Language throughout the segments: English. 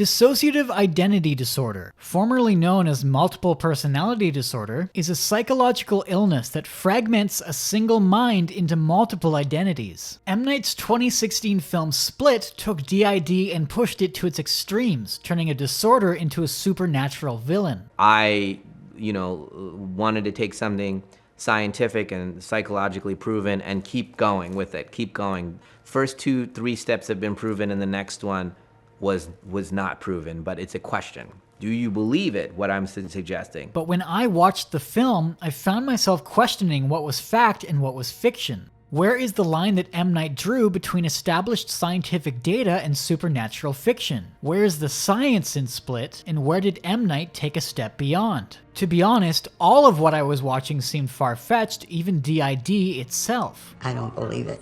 Dissociative identity disorder, formerly known as multiple personality disorder, is a psychological illness that fragments a single mind into multiple identities. M. Night's 2016 film Split took DID and pushed it to its extremes, turning a disorder into a supernatural villain. I, wanted to take something scientific and psychologically proven and keep going with it, keep going. First 2-3 steps have been proven and the next one was not proven, but it's a question. Do you believe it, what I'm suggesting? But when I watched the film, I found myself questioning what was fact and what was fiction. Where is the line that M. Night drew between established scientific data and supernatural fiction? Where is the science in Split, and where did M. Night take a step beyond? To be honest, all of what I was watching seemed far-fetched, even DID itself. I don't believe it.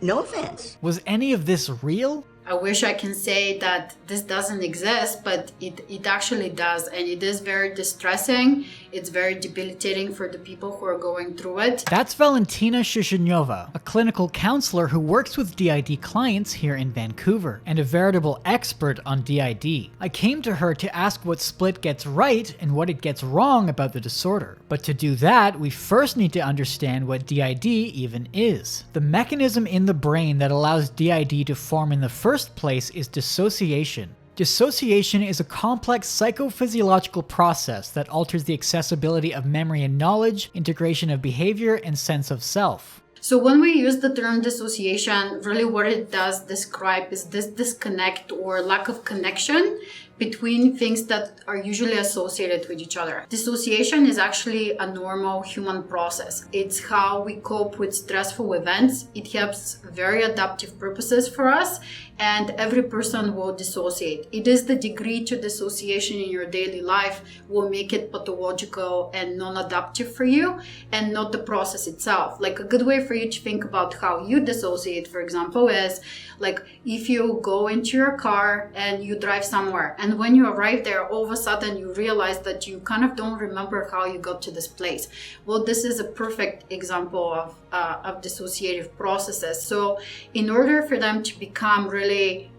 No offense. Was any of this real? I wish I can say that this doesn't exist, but it actually does, and it is very distressing. It's very debilitating for the people who are going through it. That's Valentina Shishinyova, a clinical counselor who works with DID clients here in Vancouver, and a veritable expert on DID. I came to her to ask what Split gets right and what it gets wrong about the disorder. But to do that, we first need to understand what DID even is. The mechanism in the brain that allows DID to form in the first place is dissociation. Dissociation is a complex psychophysiological process that alters the accessibility of memory and knowledge, integration of behavior, and sense of self. So when we use the term dissociation, really what it does describe is this disconnect or lack of connection between things that are usually associated with each other. Dissociation is actually a normal human process. It's how we cope with stressful events. It helps very adaptive purposes for us, and every person will dissociate. It is the degree to dissociation in your daily life will make it pathological and non-adaptive for you, and not the process itself. Like a good way for you to think about how you dissociate, for example, is like if you go into your car and you drive somewhere, and when you arrive there, all of a sudden you realize that you kind of don't remember how you got to this place. Well, this is a perfect example of dissociative processes. So in order for them to become really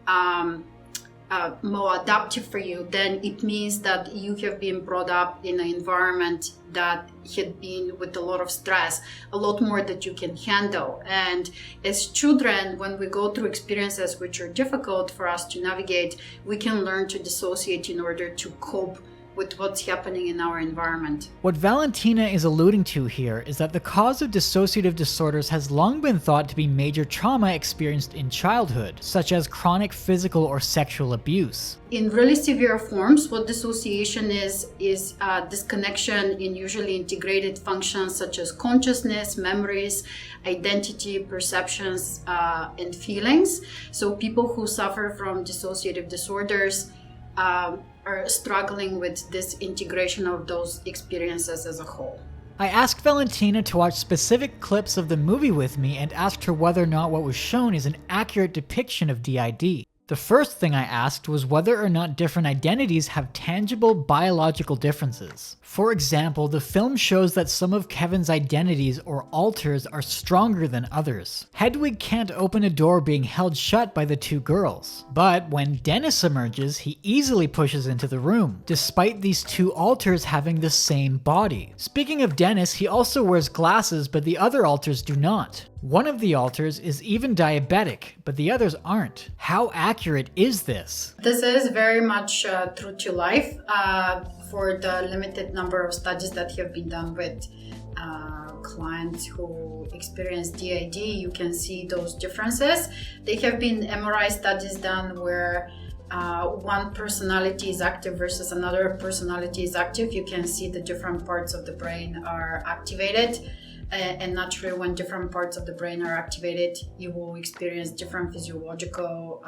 more adaptive for you, then it means that you have been brought up in an environment that had been with a lot of stress, a lot more that you can handle. And as children, when we go through experiences which are difficult for us to navigate, we can learn to dissociate in order to cope with what's happening in our environment. What Valentina is alluding to here is that the cause of dissociative disorders has long been thought to be major trauma experienced in childhood, such as chronic physical or sexual abuse. In really severe forms, what dissociation is disconnection in usually integrated functions such as consciousness, memories, identity, perceptions, and feelings. So people who suffer from dissociative disorders are struggling with this integration of those experiences as a whole. I asked Valentina to watch specific clips of the movie with me and asked her whether or not what was shown is an accurate depiction of DID. The first thing I asked was whether or not different identities have tangible biological differences. For example, the film shows that some of Kevin's identities or alters are stronger than others. Hedwig can't open a door being held shut by the two girls. But when Dennis emerges, he easily pushes into the room, despite these two alters having the same body. Speaking of Dennis, he also wears glasses, but the other alters do not. One of the alters is even diabetic, but the others aren't. How accurate is this? This is very much true to life for the limited number of studies that have been done with clients who experience DID. You can see those differences. There have been MRI studies done where one personality is active versus another personality is active. You can see the different parts of the brain are activated. And naturally, when different parts of the brain are activated, you will experience different physiological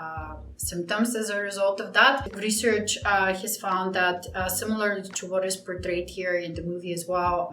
symptoms as a result of that. Research has found that similar to what is portrayed here in the movie as well,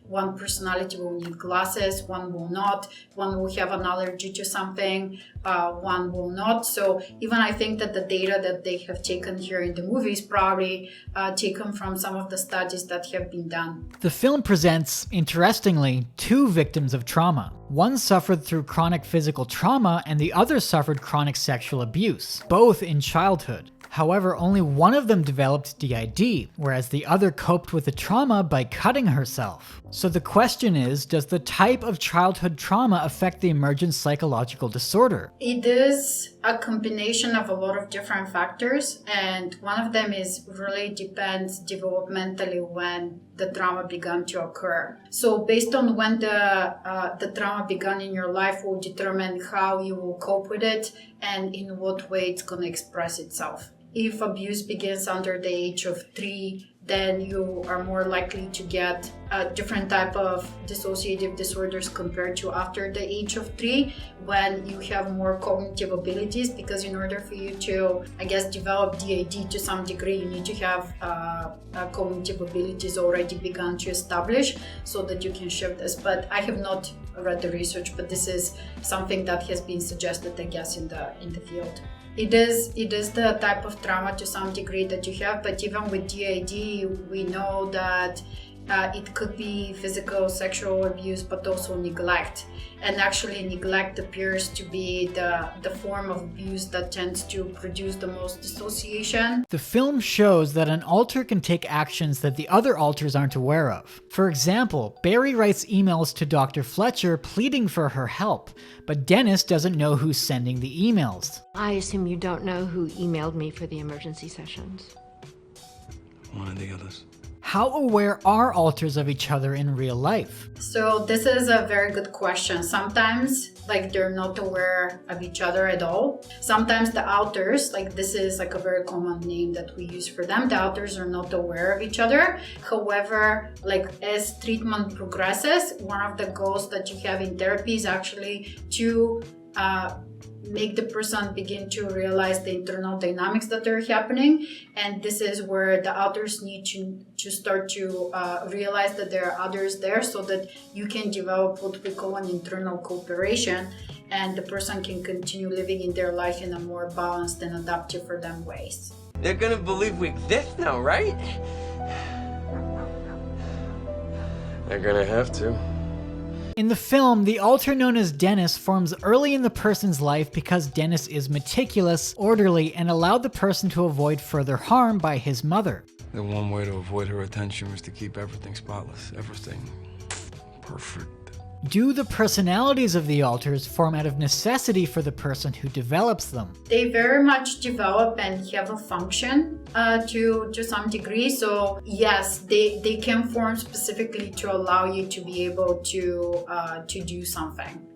one personality will need glasses, one will not, one will have an allergy to something, one will not. So even I think that the data that they have taken here in the movie is probably taken from some of the studies that have been done. The film presents, interestingly, two victims of trauma. One suffered through chronic physical trauma and the other suffered chronic sexual abuse, both in childhood. However, only one of them developed DID, whereas the other coped with the trauma by cutting herself. So the question is, does the type of childhood trauma affect the emergent psychological disorder? It is a combination of a lot of different factors, and one of them is really depends developmentally when the trauma began to occur. So based on when the trauma began in your life will determine how you will cope with it and in what way it's going to express itself. If abuse begins under the age of 3, then you are more likely to get a different type of dissociative disorders compared to after the age of 3, when you have more cognitive abilities, because in order for you to, develop DID to some degree, you need to have cognitive abilities already begun to establish so that you can shift this. But I have not read the research, but this is something that has been suggested, in the field. It is the type of trauma to some degree that you have, but even with DID, we know that it could be physical, sexual abuse, but also neglect. And actually, neglect appears to be the form of abuse that tends to produce the most dissociation. The film shows that an alter can take actions that the other alters aren't aware of. For example, Barry writes emails to Dr. Fletcher pleading for her help, but Dennis doesn't know who's sending the emails. I assume you don't know who emailed me for the emergency sessions. One of the others. How aware are alters of each other in real life? So this is a very good question. Sometimes, they're not aware of each other at all. Sometimes the alters, this is a very common name that we use for them, the alters are not aware of each other. However, as treatment progresses, one of the goals that you have in therapy is actually to make the person begin to realize the internal dynamics that are happening, and this is where the others need to start to realize that there are others there, so that you can develop what we call an internal cooperation, and the person can continue living in their life in a more balanced and adaptive for them ways. They're gonna believe we exist now, right? They're gonna have to. In the film, the alter known as Dennis forms early in the person's life because Dennis is meticulous, orderly, and allowed the person to avoid further harm by his mother. The one way to avoid her attention was to keep everything spotless, everything perfect. Do the personalities of the alters form out of necessity for the person who develops them? They very much develop and have a function to some degree. So yes, they can form specifically to allow you to be able to do something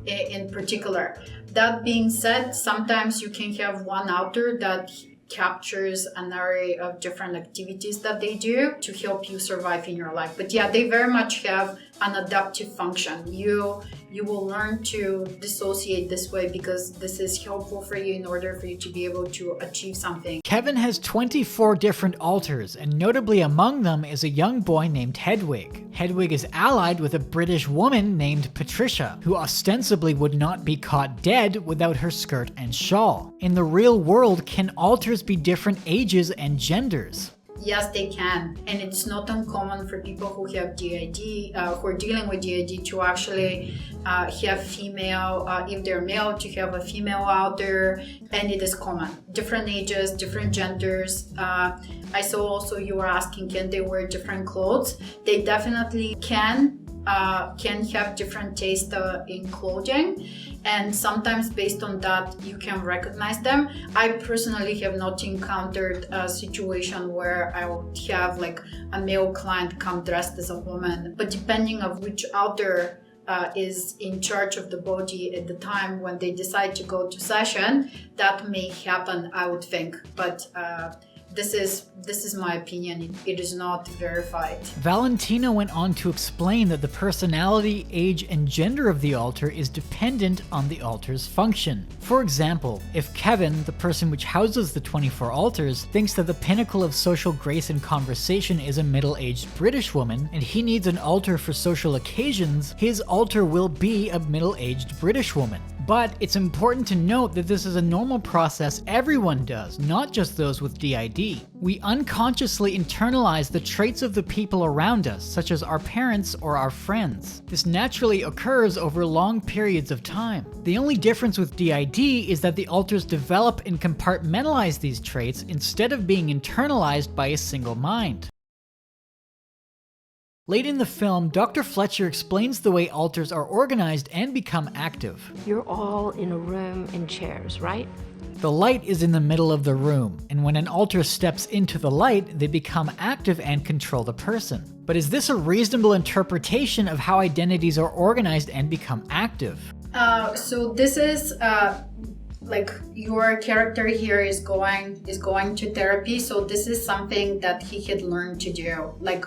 in particular. That being said, sometimes you can have one alter that captures an array of different activities that they do to help you survive in your life. But yeah, they very much have an adaptive function. You will learn to dissociate this way because this is helpful for you in order for you to be able to achieve something. Kevin has 24 different alters, and notably among them is a young boy named Hedwig. Hedwig is allied with a British woman named Patricia, who ostensibly would not be caught dead without her skirt and shawl. In the real world, can alters be different ages and genders? Yes, they can. And it's not uncommon for people who have DID, who are dealing with DID, to actually have female, if they're male, to have a female alter, and it is common. Different ages, different genders. I saw also you were asking, can they wear different clothes? They definitely can have different taste in clothing, and sometimes based on that you can recognize them. I personally have not encountered a situation where I would have a male client come dressed as a woman, but depending on which alter is in charge of the body at the time when they decide to go to session, that may happen, I would think, but this is my opinion. It is not verified. Valentina went on to explain that the personality, age, and gender of the alter is dependent on the alter's function. For example, if Kevin, the person which houses the 24 alters, thinks that the pinnacle of social grace and conversation is a middle-aged British woman, and he needs an alter for social occasions, his alter will be a middle-aged British woman. But it's important to note that this is a normal process everyone does, not just those with DID. We unconsciously internalize the traits of the people around us, such as our parents or our friends. This naturally occurs over long periods of time. The only difference with DID is that the alters develop and compartmentalize these traits instead of being internalized by a single mind. Late in the film, Dr. Fletcher explains the way alters are organized and become active. You're all in a room in chairs, right? The light is in the middle of the room, and when an alter steps into the light, they become active and control the person. But is this a reasonable interpretation of how identities are organized and become active? So this is like your character here is going to therapy, so this is something that he had learned to do. Like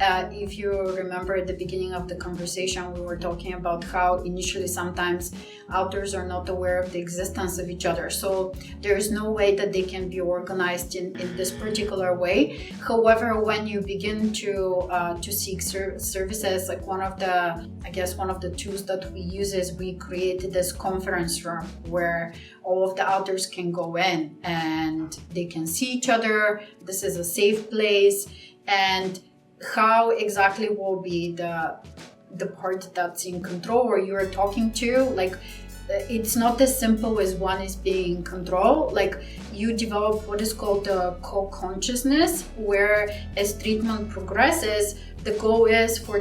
if you remember at the beginning of the conversation, we were talking about how initially sometimes authors are not aware of the existence of each other, so there is no way that they can be organized in this particular way. However, when you begin to seek services, like one of the tools that we use is we created this conference room where all of the authors can go in and they can see each other. This is a safe place, and how exactly will be the part that's in control or you're talking to, like it's not as simple as one is being in control. Like you develop what is called the co-consciousness, where as treatment progresses, the goal is for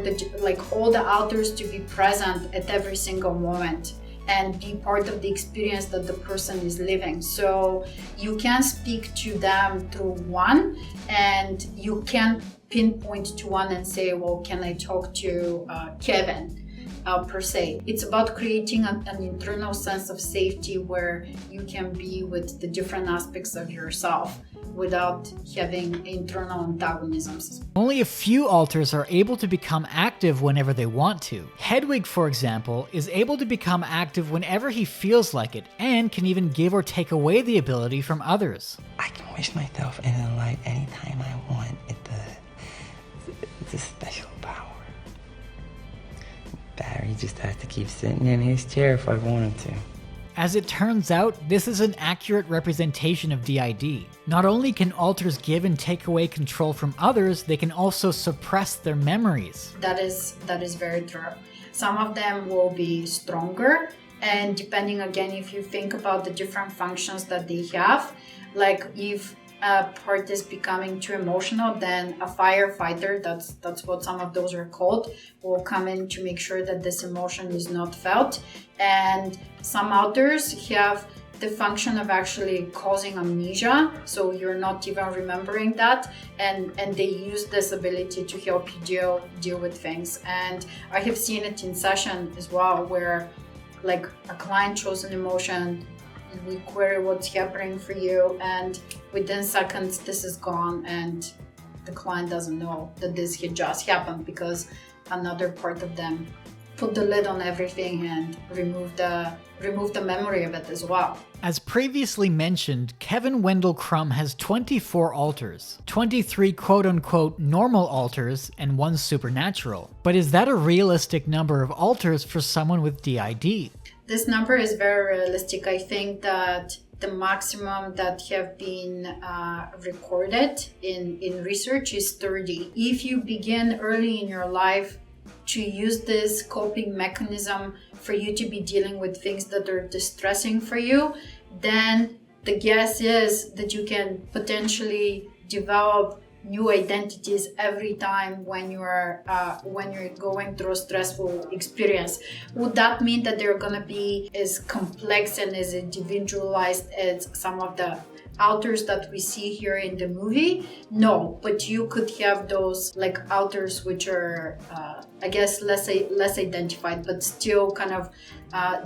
all the authors to be present at every single moment and be part of the experience that the person is living. So you can speak to them through one, and you can pinpoint to one and say, well, can I talk to Kevin per se. It's about creating an internal sense of safety where you can be with the different aspects of yourself without having internal antagonisms. Only a few alters are able to become active whenever they want to. Hedwig, for example, is able to become active whenever he feels like it, and can even give or take away the ability from others. I can wish myself in the light anytime I want. It's a special power. Barry just has to keep sitting in his chair if I want him to. As it turns out, this is an accurate representation of DID. Not only can alters give and take away control from others, they can also suppress their memories. That is very true. Some of them will be stronger, and depending again, if you think about the different functions that they have, like if a part is becoming too emotional, then a firefighter, that's what some of those are called, will come in to make sure that this emotion is not felt. And some authors have the function of actually causing amnesia, so you're not even remembering that, and they use this ability to help you deal with things. And I have seen it in session as well, where like a client shows an emotion, we query what's happening for you, and within seconds this is gone, and the client doesn't know that this had just happened because another part of them put the lid on everything and remove the memory of it as well. As previously mentioned, Kevin Wendell Crumb has 24 alters, 23 quote-unquote normal alters, and 1 supernatural. But is that a realistic number of alters for someone with DID? This number is very realistic. I think that the maximum that have been recorded in research is 30. If you begin early in your life to use this coping mechanism for you to be dealing with things that are distressing for you, then the guess is that you can potentially develop new identities every time when you're going through a stressful experience. Would that mean that they're gonna be as complex and as individualized as some of the alters that we see here in the movie? No, but you could have those like alters which are I guess less identified, but still kind of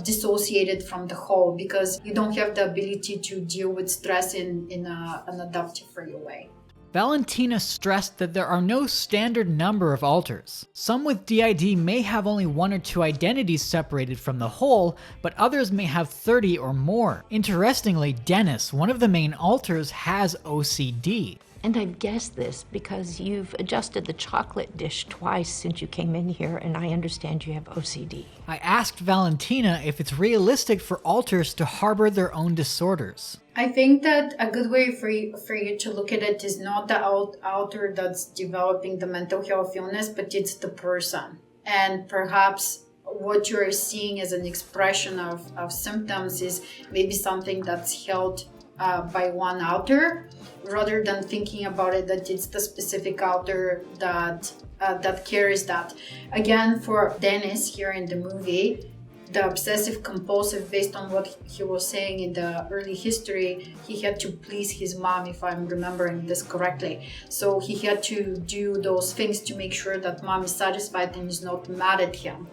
dissociated from the whole, because you don't have the ability to deal with stress in an adaptive for your way. Valentina stressed that there are no standard number of alters. Some with DID may have only 1 or 2 identities separated from the whole, but others may have 30 or more. Interestingly, Dennis, one of the main alters, has OCD. And I've guessed this because you've adjusted the chocolate dish twice since you came in here, and I understand you have OCD. I asked Valentina if it's realistic for alters to harbor their own disorders. I think that a good way for you to look at it is not the alter that's developing the mental health illness, but it's the person. And perhaps what you're seeing as an expression of symptoms is maybe something that's held by one alter, rather than thinking about it that it's the specific alter that carries that. Again, for Dennis here in the movie, the obsessive compulsive, based on what he was saying in the early history, he had to please his mom, if I'm remembering this correctly. So he had to do those things to make sure that mom is satisfied and is not mad at him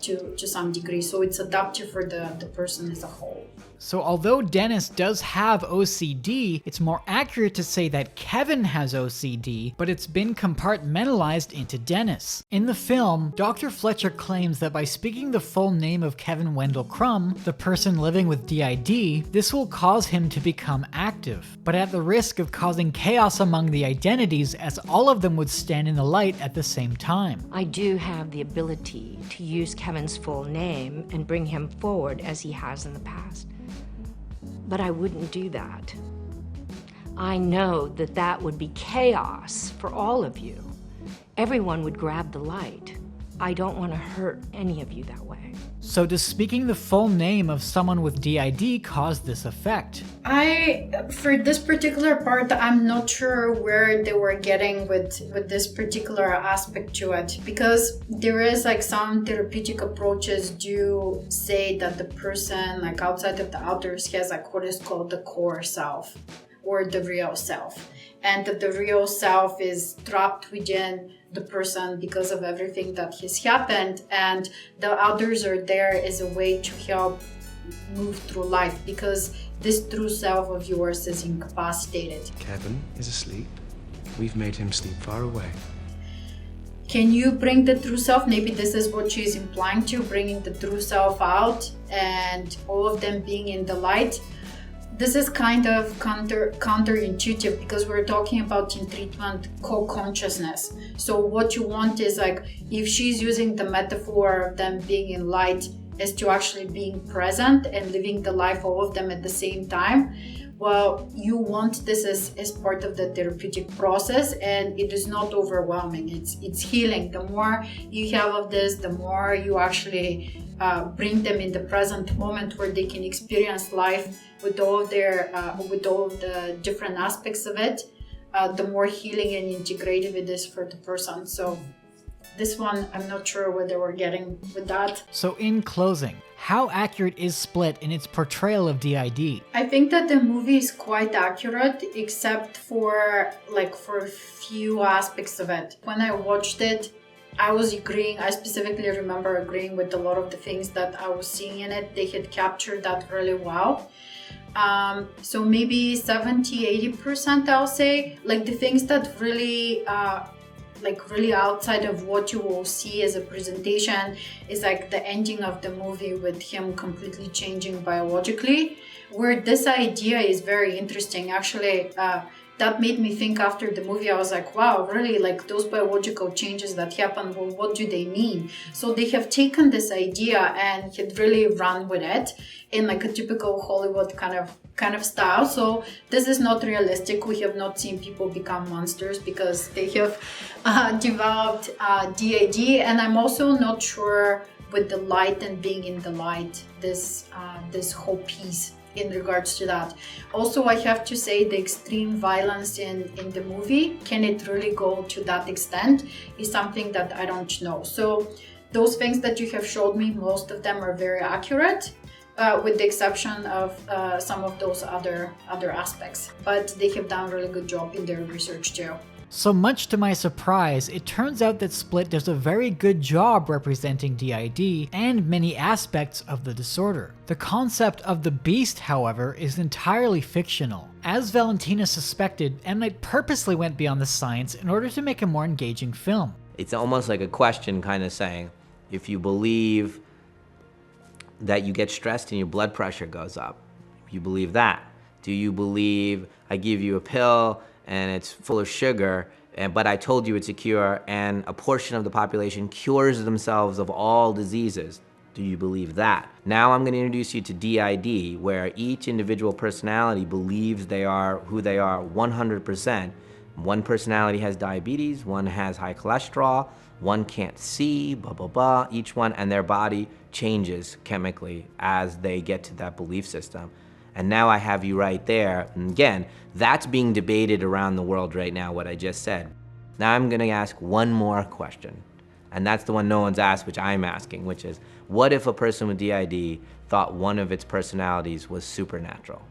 to some degree. So it's adaptive for the person as a whole. So although Dennis does have OCD, it's more accurate to say that Kevin has OCD, but it's been compartmentalized into Dennis. In the film, Dr. Fletcher claims that by speaking the full name of Kevin Wendell Crumb, the person living with DID, this will cause him to become active, but at the risk of causing chaos among the identities, as all of them would stand in the light at the same time. I do have the ability to use Kevin's full name and bring him forward as he has in the past. But I wouldn't do that. I know that that would be chaos for all of you. Everyone would grab the light. I don't want to hurt any of you that way. So does speaking the full name of someone with DID cause this effect? For this particular part, I'm not sure where they were getting with this particular aspect to it, because there is like some therapeutic approaches do say that the person like outside of the outers has like what is called the core self or the real self, and that the real self is trapped within the person because of everything that has happened, and the others are there as a way to help move through life because this true self of yours is incapacitated. Kevin is asleep. We've made him sleep far away. Can you bring the true self? Maybe this is what she's implying to, bringing the true self out and all of them being in the light. This is kind of counterintuitive because we're talking about in treatment co-consciousness. So what you want is like, if she's using the metaphor of them being in light as to actually being present and living the life all of them at the same time, well, you want this as part of the therapeutic process, and it is not overwhelming. It's healing. The more you have of this, the more you actually bring them in the present moment where they can experience life with all of the different aspects of it, the more healing and integrative it is for the person. So this one, I'm not sure whether we're getting with that. So in closing, how accurate is Split in its portrayal of DID? I think that the movie is quite accurate, except for a few aspects of it. When I watched it, I specifically remember agreeing with a lot of the things that I was seeing in it. They had captured that really well. So maybe 70-80% I'll say. Like the things that really outside of what you will see as a presentation is like the ending of the movie with him completely changing biologically, where this idea is very interesting. Actually, that made me think after the movie. I was like, wow, really, like those biological changes that happen, well, what do they mean? So they have taken this idea and had really run with it in like a typical Hollywood kind of style. So this is not realistic. We have not seen people become monsters because they have developed DID, and I'm also not sure with the light and being in the light, this whole piece in regards to that. Also, I have to say the extreme violence in the movie, can it really go to that extent, is something that I don't know. So those things that you have showed me, most of them are very accurate, with the exception of some of those other aspects. But they have done a really good job in their research too. So much to my surprise, it turns out that Split does a very good job representing DID and many aspects of the disorder. The concept of the beast, however, is entirely fictional. As Valentina suspected, M. Night purposely went beyond the science in order to make a more engaging film. It's almost like a question kind of saying, if you believe that you get stressed and your blood pressure goes up, you believe that. Do you believe I give you a pill and it's full of sugar, but I told you it's a cure, and a portion of the population cures themselves of all diseases. Do you believe that? Now I'm going to introduce you to DID, where each individual personality believes they are who they are 100%. One personality has diabetes, one has high cholesterol, one can't see, blah, blah, blah, each one, and their body changes chemically as they get to that belief system. And now I have you right there. And again, that's being debated around the world right now, what I just said. Now I'm gonna ask one more question. And that's the one no one's asked, which I'm asking, which is, what if a person with DID thought one of its personalities was supernatural?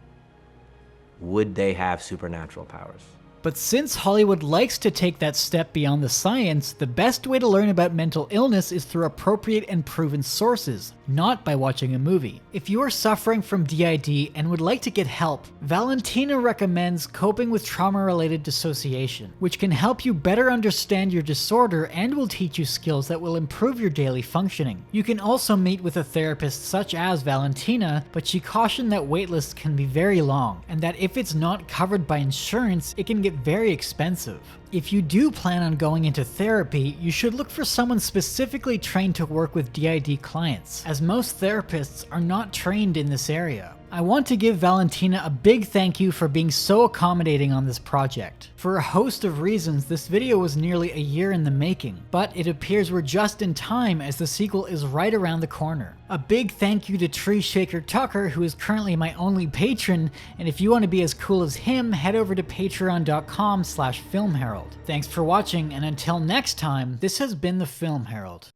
Would they have supernatural powers? But since Hollywood likes to take that step beyond the science, the best way to learn about mental illness is through appropriate and proven sources, not by watching a movie. If you are suffering from DID and would like to get help, Valentina recommends Coping with Trauma-Related Dissociation, which can help you better understand your disorder and will teach you skills that will improve your daily functioning. You can also meet with a therapist such as Valentina, but she cautioned that waitlists can be very long, and that if it's not covered by insurance, it can get very expensive. If you do plan on going into therapy, you should look for someone specifically trained to work with DID clients, as most therapists are not trained in this area. I want to give Valentina a big thank you for being so accommodating on this project. For a host of reasons, this video was nearly a year in the making, but it appears we're just in time as the sequel is right around the corner. A big thank you to Tree Shaker Tucker, who is currently my only patron, and if you want to be as cool as him, head over to patreon.com/filmherald. Thanks for watching, and until next time, this has been the Film Herald.